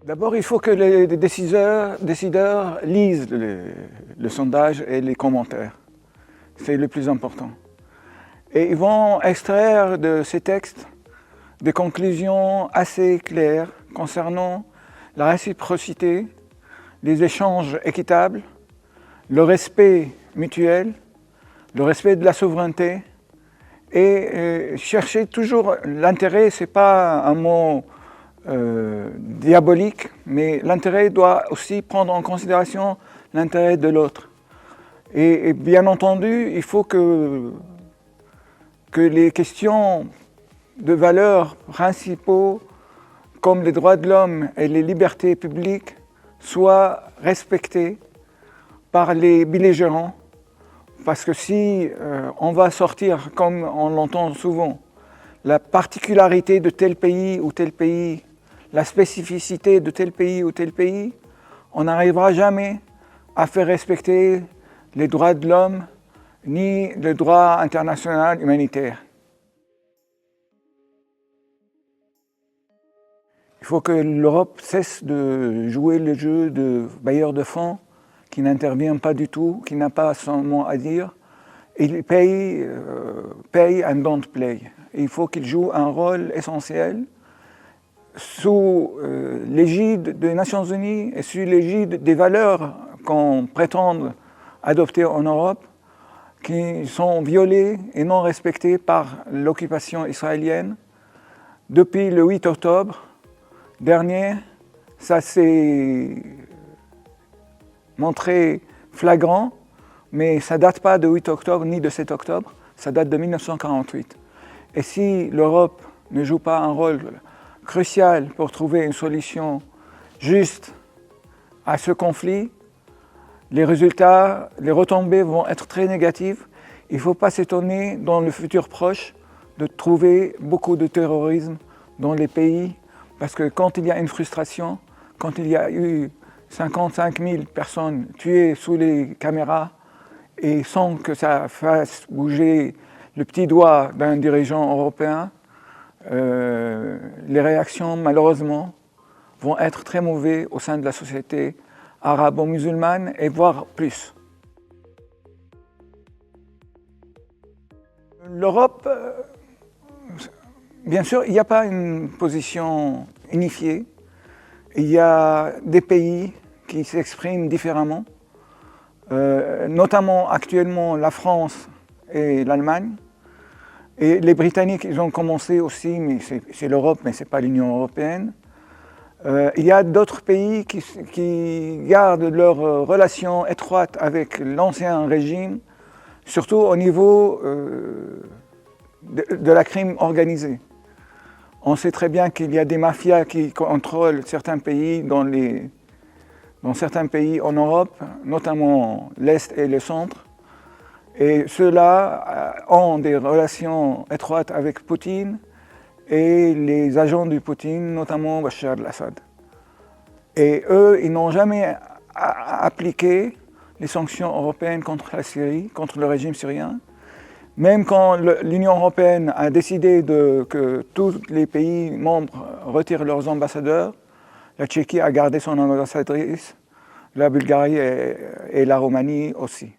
D'abord, il faut que les décideurs lisent le sondage et les commentaires. C'est le plus important. Et ils vont extraire de ces textes des conclusions assez claires concernant la réciprocité, les échanges équitables, le respect mutuel, le respect de la souveraineté et chercher toujours l'intérêt. C'est pas un mot diabolique, mais l'intérêt doit aussi prendre en considération l'intérêt de l'autre. Et bien entendu, il faut que les questions de valeurs principaux comme les droits de l'homme et les libertés publiques soient respectées par les belligérants, parce que si on va sortir, comme on l'entend souvent, la particularité de tel pays ou tel pays, la spécificité de tel pays ou tel pays, on n'arrivera jamais à faire respecter les droits de l'homme ni le droit international humanitaire. Il faut que l'Europe cesse de jouer le jeu de bailleur de fonds qui n'intervient pas du tout, qui n'a pas son mot à dire. Il paye and don't play. Il faut qu'il joue un rôle essentiel sous l'égide des Nations Unies et sous l'égide des valeurs qu'on prétend adopter en Europe, qui sont violées et non respectées par l'occupation israélienne. Depuis le 8 octobre dernier, ça s'est montré flagrant, mais ça ne date pas de 8 octobre ni de 7 octobre, ça date de 1948. Et si l'Europe ne joue pas un rôle crucial pour trouver une solution juste à ce conflit, les résultats, les retombées vont être très négatives. Il ne faut pas s'étonner dans le futur proche de trouver beaucoup de terrorisme dans les pays, parce que quand il y a une frustration, quand il y a eu 55 000 personnes tuées sous les caméras et sans que ça fasse bouger le petit doigt d'un dirigeant européen, les réactions malheureusement vont être très mauvaises au sein de la société arabo-musulmane et voire plus. L'Europe, bien sûr, il n'y a pas une position unifiée. Il y a des pays qui s'expriment différemment, notamment actuellement la France et l'Allemagne. Et les Britanniques, ils ont commencé aussi, mais c'est l'Europe, mais ce n'est pas l'Union européenne. Il y a d'autres pays qui gardent leurs relations étroites avec l'ancien régime, surtout au niveau de la crime organisée. On sait très bien qu'il y a des mafias qui contrôlent certains pays dans certains pays en Europe, notamment l'Est et le Centre. Et ceux-là ont des relations étroites avec Poutine et les agents de Poutine, notamment Bachar al-Assad. Et eux, ils n'ont jamais appliqué les sanctions européennes contre la Syrie, contre le régime syrien. Même quand l'Union européenne a décidé que tous les pays membres retirent leurs ambassadeurs, la Tchéquie a gardé son ambassadrice, la Bulgarie et la Roumanie aussi.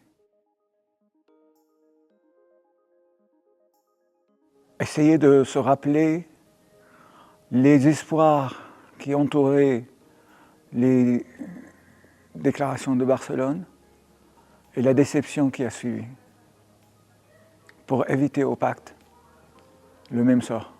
Essayer de se rappeler les espoirs qui entouraient les déclarations de Barcelone et la déception qui a suivi, pour éviter au pacte le même sort.